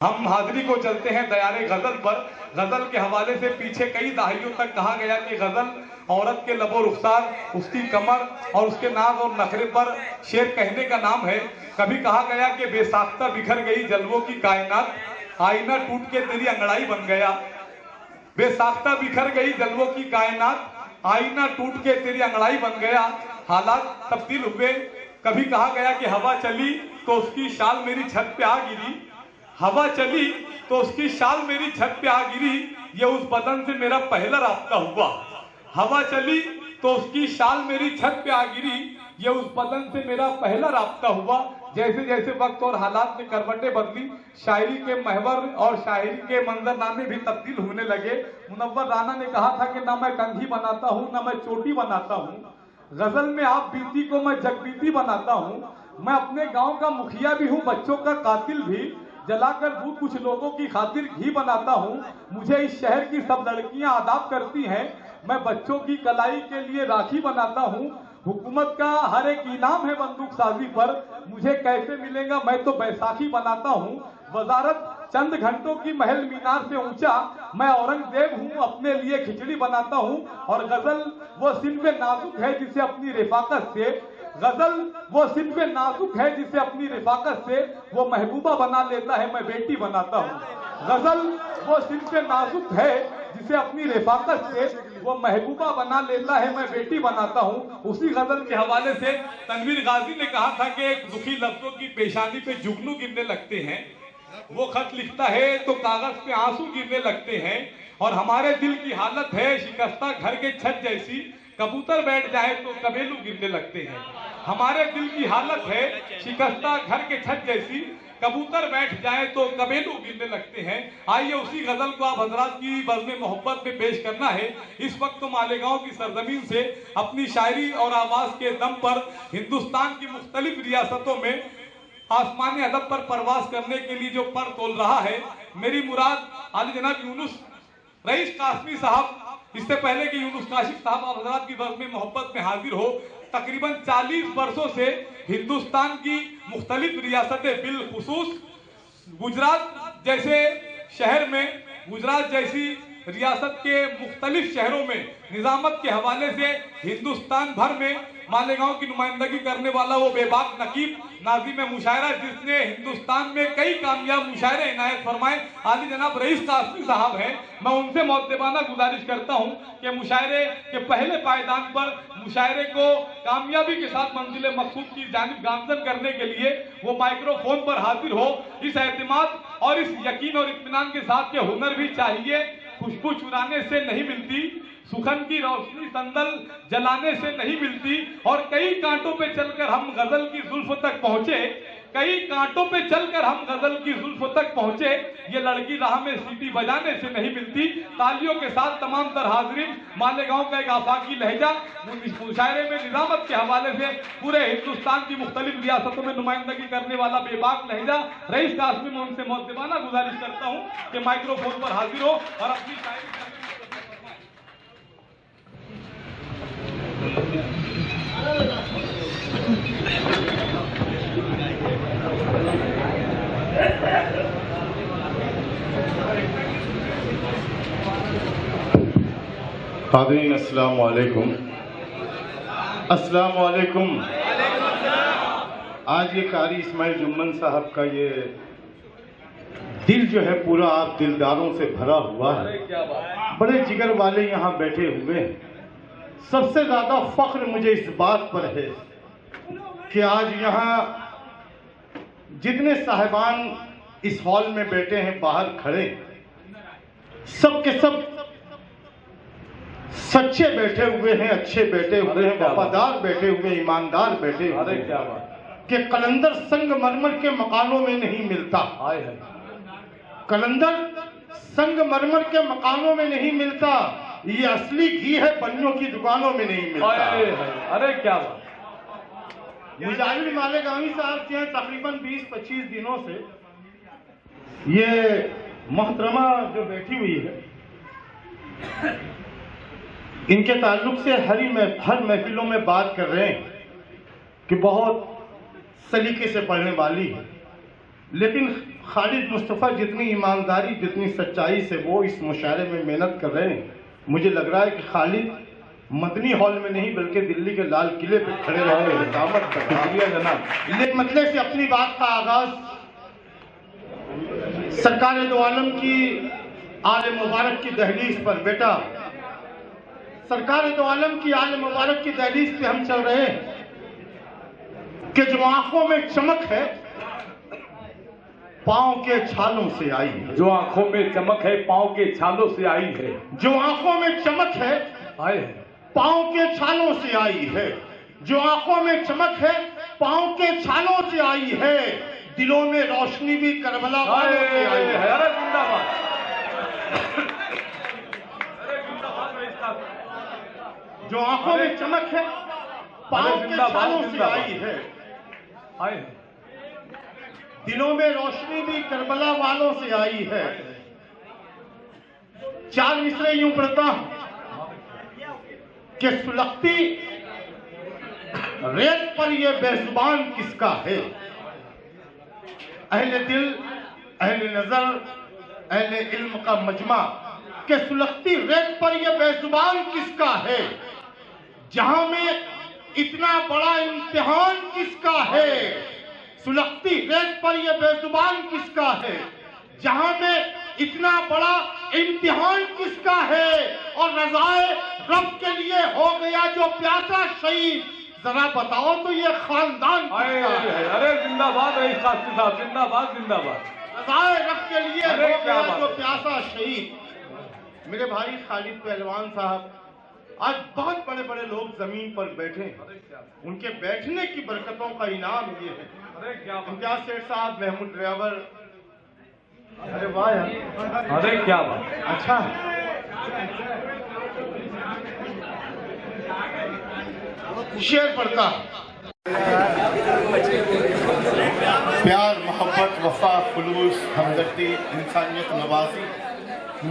हम हाजिरी को चलते हैं दयारे गजल पर। गजल के हवाले से पीछे कई दहाइयों तक कहा गया कि गजल औरत के लबो रुखसार, उसकी कमर और उसके नाज और नखरे पर शेर कहने का नाम है। कभी कहा गया कि बेसाख्ता बिखर गई जलवों की कायनात, आईना टूट के तेरी अंगड़ाई बन गया। बेसाख्ता बिखर गई जलवों की कायनात, आईना टूट के तेरी अंगड़ाई बन गया। हालात तब्दील हुए। कभी कहा गया कि हवा चली तो उसकी शाल मेरी छत पे आ गिरी, हवा चली तो उसकी शाल मेरी छत पे आ गिरी, ये उस बदन से मेरा पहला रास्ता हुआ। हवा चली तो उसकी शाल मेरी छत पे आ गिरी, ये उस बदन से मेरा पहला रास्ता हुआ। जैसे जैसे वक्त और हालात ने करवटें बदली, शायरी के महवर और शायरी के मंजरनामे भी तब्दील होने लगे। मुनव्वर राना ने कहा था कि ना मैं कंघी बनाता हूँ ना मैं चोटी बनाता हूँ, गजल में आप बीती को मैं जगबीती बनाता हूँ। मैं अपने गांव का मुखिया भी हूँ, बच्चों का कातिल भी, जलाकर दूध कुछ लोगों की खातिर घी बनाता हूँ। मुझे इस शहर की सब लड़कियां आदाब करती हैं, मैं बच्चों की कलाई के लिए राखी बनाता हूँ। हुकूमत का हर एक इनाम है बंदूक साजी पर, मुझे कैसे मिलेगा मैं तो बैसाखी बनाता हूँ। वजारत चंद घंटों की महल मीनार से ऊंचा, मैं औरंगजेब हूँ अपने लिए खिचड़ी बनाता हूँ। और गजल वो सिन्फ नाजुक है जिसे अपनी रिफाकत से, गजल वो सिन्फ नाजुक है जिसे अपनी रिफाकत से वो महबूबा बना लेता है, मैं बेटी बनाता हूँ। गजल वो सिन्फ नाजुक है जिसे अपनी रिफाकत से वो महबूबा बना लेता है, मैं बेटी बनाता हूँ। उसी गजल के हवाले से तनवीर गाजी ने कहा था कि एक दुखी लफ्जों की पेशानी पे जुगनू गिरने लगते हैं, वो खत लिखता है तो कागज पे आंसू गिरने लगते हैं। और हमारे दिल की हालत है शिकस्ता घर के छत जैसी, कबूतर बैठ जाए तो कबेलू गिरने लगते हैं। हमारे दिल की हालत है शिकस्ता घर के छत जैसी, कबूतर बैठ जाए तो कबेलू गिरने लगते हैं। आइए उसी गजल को आप हजरात की बज़्म मोहब्बत में पेश करना है। इस वक्त तो मालेगांव की सरजमीन से अपनी शायरी और आवाज के दम पर हिंदुस्तान की मुख्तलिफ रियासतों में आसमानी अदब पर परवास करने के लिए जो पर तोल रहा है, मेरी मुराद आली जनाब यूनुस रईस कासमी साहब, इससे पहले कि यूनुस काशिफ साहब आप हजरात की बज़्म मोहब्बत में हाजिर हो, तकरीबन 40 वर्षों से हिंदुस्तान की मुख्तलिफ रियासतें बिलखुसूस गुजरात जैसे शहर में, गुजरात जैसी रियासत के मुख्तलिफ शहरों में निजामत के हवाले से हिंदुस्तान भर में मालेगांव की नुमाइंदगी करने वाला वो बेबाक नकीब नाज़िम मुशायरा, जिसने हिंदुस्तान में कई कामयाब मुशायरे इनायत फरमाए, आली जनाब रईस कासमी साहब हैं। मैं उनसे मुअद्दबाना गुजारिश करता हूं कि मुशायरे के पहले पायदान पर मुशायरे को कामयाबी के साथ मंजिल मकसूद की जानिब गामजन करने के लिए वो माइक्रोफोन पर हाजिर हो। इस एतमाद और इस यकीन और इत्मीनान के साथ के हुनर भी चाहिए, खुशबू चुराने से नहीं मिलती, सुखन की रोशनी संदल जलाने से नहीं मिलती। और कई कांटों पे चलकर हम गजल की जुल्फ तक पहुंचे, कई कांटों पे चलकर हम गजल की जुल्फ तक पहुंचे, ये लड़की राह में सीटी बजाने से नहीं मिलती। तालियों के साथ तमाम तर हाजरीन, मालेगांव का एक आफाकी लहजा मुशायरे में निजामत के हवाले से पूरे हिंदुस्तान की मुख्तलिफ रियासतों में नुमाइंदगी करने वाला बेबाक लहजा रईस कासमी, में उनसे मुअद्दबाना गुजारिश करता हूँ कि माइक्रोफोन पर हाजिर हो और अपनी शायरी हाज़रीन अस्सलाम वालेकुम। अस्सलाम वालेकुम। आज ये कारी इस्माइल जुम्मन साहब का ये दिल जो है पूरा आप दिलदारों से भरा हुआ है, बड़े जिगर वाले यहाँ बैठे हुए हैं। सबसे ज़्यादा फख्र मुझे इस बात पर है कि आज यहाँ जितने साहिबान इस हॉल में बैठे हैं, बाहर खड़े, सब के सब सच्चे बैठे हुए हैं, अच्छे बैठे हुए हैं, वफादार बैठे हुए, ईमानदार बैठे हुए हैं कि कलंदर संगमरमर के मकानों में नहीं मिलता। कलंदर संगमरमर के मकानों में नहीं मिलता, ये असली घी है बनियों की दुकानों में नहीं मिलता। अरे क्या बात। मुजाहिद मालेगांवी साहब के हैं तकरीबन 20-25 दिनों से ये मोहतरमा जो बैठी हुई है, इनके ताल्लुक से हर महफिलों में बात कर रहे हैं कि बहुत सलीके से पढ़ने वाली है, लेकिन खालिद मुस्तफ़ा जितनी ईमानदारी, जितनी सच्चाई से वो इस मुशायरे में मेहनत कर रहे हैं, मुझे लग रहा है कि खालिद मदनी हॉल में नहीं बल्कि दिल्ली के लाल किले पे खड़े रहे हैं। दावत का शुक्रिया जनाब। ये मतलब से अपनी बात का आगाज सरकार दो आलम की आले मुबारक की दहलीज पर। बेटा, सरकार दो आलम की आले मुबारक की दहलीज पे हम चल रहे हैं कि जो आंखों में चमक है पांव के छालों से आई है। जो आंखों में चमक है पांव के छालों से आई है। जो आंखों में चमक है आए है पांव के छालों से आई है। जो आंखों में चमक है पांव के छालों से आई है। दिलों में रोशनी भी करबला वालों से आई है। अरे जिंदाबाद, जो आंखों में चमक है पांव के छालों से आई है। आए है दिलों में रोशनी भी करबला वालों से आई है। चार मिसरे यूं पढ़ता हूं कि सुलगती रेत पर ये बेजुबान किसका है। अहले दिल, अहले नजर, अहले इल्म का मजमा के सुलगती रेत पर ये बेजुबान किसका है। जहां में इतना बड़ा इम्तिहान किसका है। सुलगती रेत पर यह बेजुबान किसका है। जहां में इतना बड़ा इम्तिहान किसका है। और रज़ाए रब के लिए हो गया जो प्यासा शहीद, जरा बताओ तो ये खानदान किसका है। अरे जिंदाबाद रईस कासमी साहब, जिंदाबाद जिंदाबाद। रज़ाए रब के लिए हो क्या गया बात जो है। प्यासा शहीद। मेरे भाई खालिद पहलवान साहब, आज बहुत बड़े बड़े लोग जमीन पर बैठे हैं, उनके बैठने की बरकतों का इनाम ये है। अरे क्या बात, इम्तियाज सेठ साहब, महमूद ड्राइवर, अरे वाह यार, अरे क्या बात। अच्छा शेर पढ़ता। प्यार, मोहब्बत, वफा, खुलूस, हमदर्दी, इंसानियत,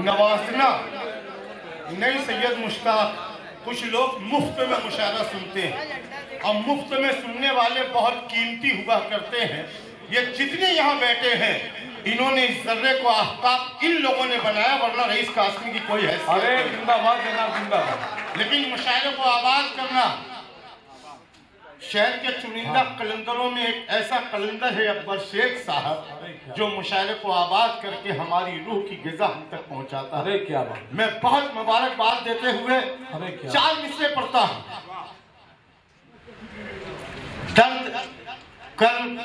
नवाजना नहीं सैयद मुश्ताक। कुछ लोग मुफ्त में मुशायरा सुनते हैं और मुफ्त में सुनने वाले बहुत कीमती हुआ करते हैं। ये जितने यहाँ बैठे हैं इन्होंने इस जर्रे को आहकाम इन लोगों ने बनाया, वरना रईस कासमी की कोई हैसियत अरे नहीं। जिंदाबाद जनाब, जिंदाबाद। लेकिन मुशायरे को आबाद करना, शहर के चुनिंदा कलंदरों में एक ऐसा कलंदर है अकबर शेख साहब, जो मुशायरे को आबाद करके हमारी रूह की ग़िज़ा हम तक पहुंचाता है। अरे क्या बात। मैं बहुत मुबारकबाद देते हुए अरे क्या 4 मिसरे पढ़ता हूं। दर्द, कर्म,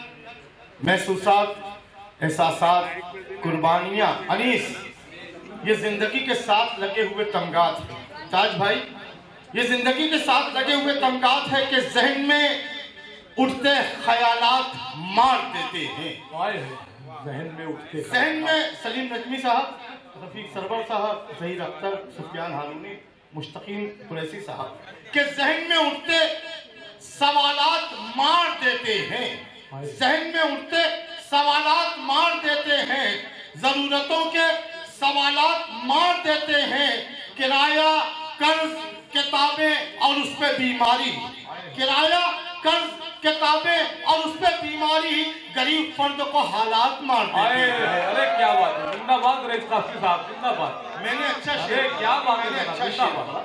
महसूसात, एहसासात, कुर्बानियां, अनीस, ये जिंदगी के साथ लगे हुए तमगात हैं। ताज भाई, ये जिंदगी के साथ लगे हुए तमगात है कि जहन में उठते ख्यालात मार देते हैं। जहन में उठते, जहन में सलीम नजमी साहब, रफीक सरवर साहब, जहीर अख्तर, सुफियान हारूनी, मुश्तकीन कुरैशी साहब के जहन में उठते सवालात मार देते हैं। जहन में उठते सवालात मार देते हैं। जरूरतों के सवालात मार देते हैं। किराया, कर्ज, किताबें और उस पे बीमारी। किराया, कर्ज, किताबें और उस पे बीमारी गरीब फर्द को हालात मार देते हैं। अरे क्या बात है, जिंदाबाद रईस कासमी साहब, जिंदाबाद। मैंने अच्छा अरे क्या बात है, मैंने अच्छा जिंदाबाद।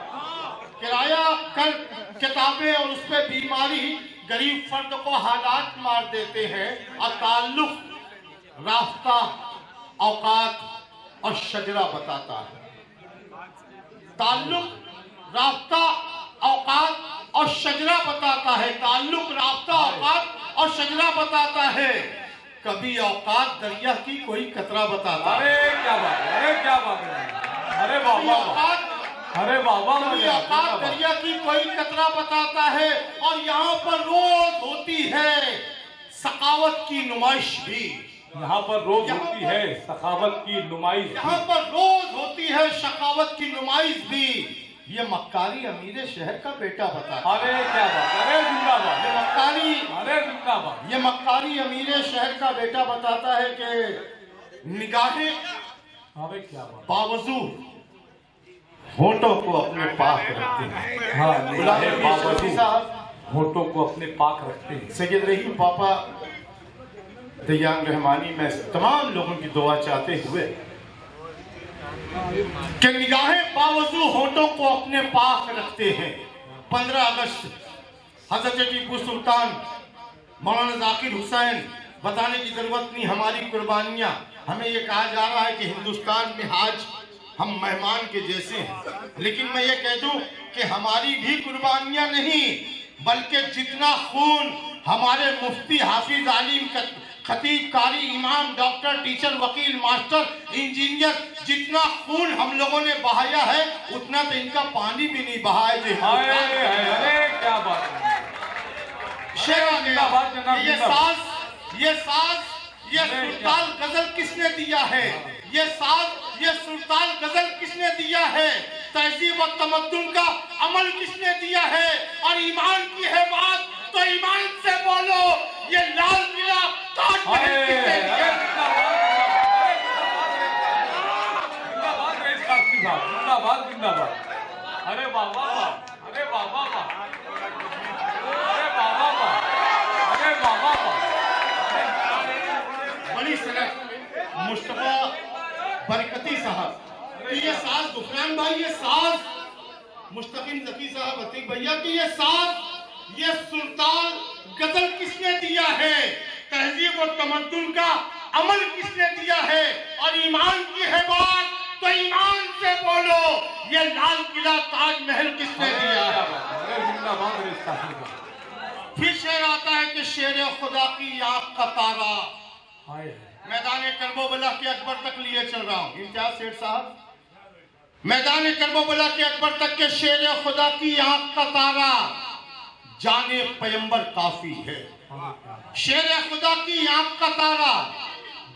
किराया, कर्ज, किताबें और उस पे बीमारी गरीब फर्द को हालात मार देते हैं। और ताल्लुक, रास्ता, औकात और शजरा बताता है। ताल्लुक, रास्ता, औकात और शजरा बताता है। ताल्लुक, रास्ता, औकात और शजरा बताता है। कभी औकात दरिया की कोई कतरा बताता है। अरे क्या बात है, अरे क्या बात है। अरे बाबा, अरे बाबा, कभी औकात दरिया की कोई कतरा बताता है। और यहाँ पर रोज होती है सखावत की नुमाइश भी। यहाँ पर रोज होती है सखावत की नुमाइश। यहाँ पर रोज होती है सखावत की नुमाइश भी। ये मक्कारी अमीर शहर का बेटा बताता है। अरे क्या बात, अरे जिंदाबाद। ये मक्कारी, अरे जिंदाबाद। ये मक्कारी अमीर शहर का बेटा बताता है कि निगाहें अरे क्या बात। बावजूद होठों को अपने पाक रखते हैं। हाँ, निगाहें बावजूद साहब होठों को अपने पाक रखते हैं। सैयद रहीम पापा दयान रहमानी में तमाम लोगों की दुआ चाहते हुए कि निगाहें बावजूद होठों को अपने पास रखते हैं। 15 अगस्त हजरत टीपू सुल्तान मौलाना जाकिर हुसैन बताने की जरूरत नहीं, हमारी कुर्बानियां। हमें ये कहा जा रहा है कि हिंदुस्तान में आज हम मेहमान के जैसे हैं, लेकिन मैं ये कह दूं कि हमारी भी कुर्बानियां नहीं, बल्कि जितना खून हमारे मुफ्ती, हाफिज, आलिम, खतीब, कारी, इमाम, डॉक्टर, टीचर, वकील, मास्टर, इंजीनियर, जितना खून हम लोगों ने बहाया है उतना तो इनका पानी भी नहीं बहाया। अरे क्या बात है, ये सुल्तान गजल किसने दिया है? ये सुल्तान गजल किसने दिया है? तहजीब और तमद्दुन का अमल किसने दिया है? और ईमान की है बात तो ईमान से बोलो, ये लाल किला ताजमहल किसने दिया? जिंदाबाद जिंदाबाद। अरे वाह वाह वाह, अरे वाह वाह वाह, अरे वाह वाह वाह, अरे वाह वाह वाह। बड़ी सनत मुस्तफा बरकती साहब, ये साज गुफरान भाई, ये साज मुस्तकिम जकी साहब, अतीक भैया की ये साज, ये सुल्तान गजल किसने दिया है? तहजीब और तमद्दुन का अमल किसने दिया है? और ईमान की है बात तो ईमान से बोलो, ये लाल किला ताजमहल किसने दिया है? फिर शेर आता है कि शेर खुदा की आंख का तारा, मैदान करबला के अकबर तक लिए चल रहा हूँ। इम्तियाज सेठ साहब, मैदान करबला के अकबर तक के शेर खुदा की आंख का तारा, जाने पैगंबर काफी है। शेर खुदा की आंख का तारा,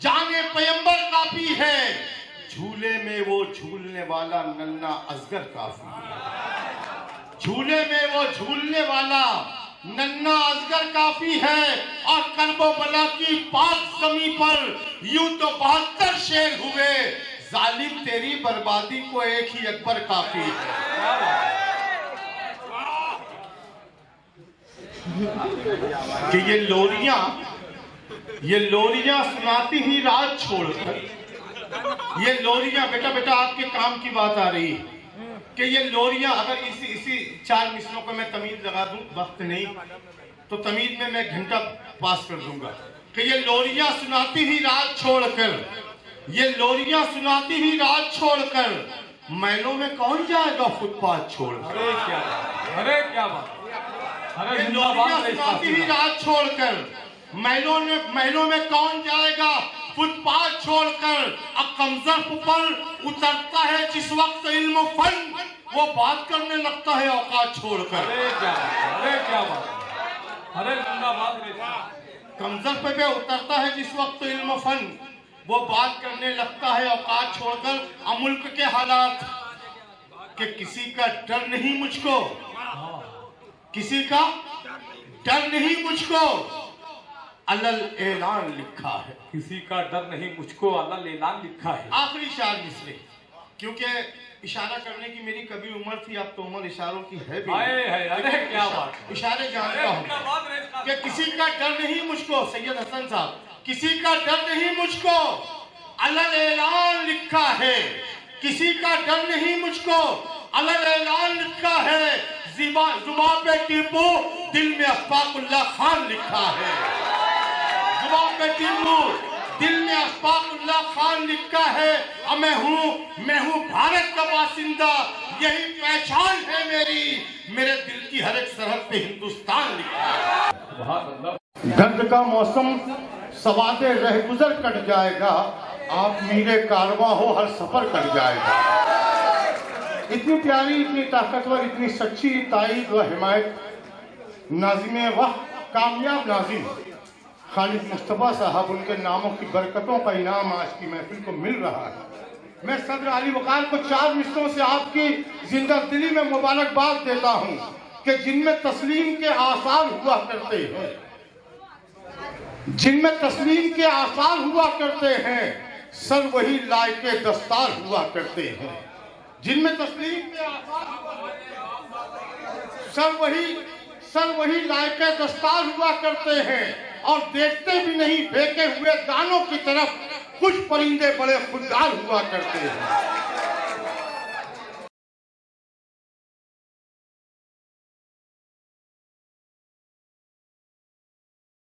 जाने पैगंबर काफी है। झूले में वो झूलने वाला नन्ना असगर काफी है। झूले में वो झूलने वाला नन्ना असगर काफी है। और करबला की पाक जमी पर यूं तो 72 शेर हुए, जालिम तेरी बर्बादी को एक ही अकबर काफी है। कि ये लोरियां सुनाती ही रात छोड़कर, ये लोरियां, बेटा आपके काम की बात आ रही है कि ये लोरियां, अगर इसी 4 मिसलों को मैं तमीज लगा दूं, वक्त नहीं तो तमीज में मैं घंटा पास कर दूंगा। कि ये लोरियां सुनाती ही रात छोड़कर, ये लोरियां सुनाती ही रात छोड़कर, महलों में कौन जाएगा फुटपाथ छोड़कर? अरे क्या बात, अरे लोरियां सुनाती ही रात छोड़कर, महलों में कौन जाएगा फुटपाथ छोड़कर। अब कमजर पर उतरता है जिस वक्त इल्म फन, वो बात करने लगता है औकात छोड़कर। अरे क्या बात, अरे जिंदाबाद। कमजर पे उतरता है जिस वक्त इल्म फन, वो बात करने लगता है औकात छोड़कर। मुल्क के हालात कि किसी का डर नहीं मुझको, किसी का डर नहीं मुझको, अलल ऐलान लिखा है। किसी का डर नहीं मुझको, अलल ऐलान लिखा है। आखिरी शार मिसले, क्योंकि इशारा करने की मेरी कभी उम्र थी, अब तो उम्र इशारों की है भी। अरे क्या बात, इशारे जानता हूँ कि किसी का डर नहीं मुझको। सैयद हसन साहब, किसी का डर नहीं मुझको, अलल ऐलान लिखा है। किसी का डर नहीं मुझको, अलल ऐलान लिखा है। जुबान पे टीपू, दिल में अशफाकुल्लाह खान लिखा है। जुबान पे टीपू, दिल में अशफाकुल्लाह खान लिखा है। और मैं हूँ भारत का बासिंदा, यही पहचान है मेरी। मेरे दिल की हर एक सरहद पे हिंदुस्तान लिखा है। गंद का मौसम सवादे रहगुजर कट जाएगा, आप मीरे कारवां हो हर सफर कट जाएगा। इतनी प्यारी, इतनी ताकतवर, इतनी सच्ची ताईद व हिमायत नाज़िम वक्त, कामयाब नाज़िम खालिद मुस्तफ़ा साहब, उनके नामों की बरकतों का इनाम आज की महफिल को मिल रहा है। मैं सदर अली वक़ार को 4 मिसलों से आपकी जिंदा दिली में मुबारकबाद देता हूँ कि जिनमें तस्लीम के आसार हुआ करते हैं, जिनमें तस्लीम के आसार हुआ करते हैं, सर वही लायके दस्तार हुआ करते हैं। जिनमें तस्लीम के आसार, सर वही लायके दस्तार हुआ करते हैं। और देखते भी नहीं फेंके हुए दानों की तरफ कुछ परिंदे बड़े खुददार हुआ करते हैं।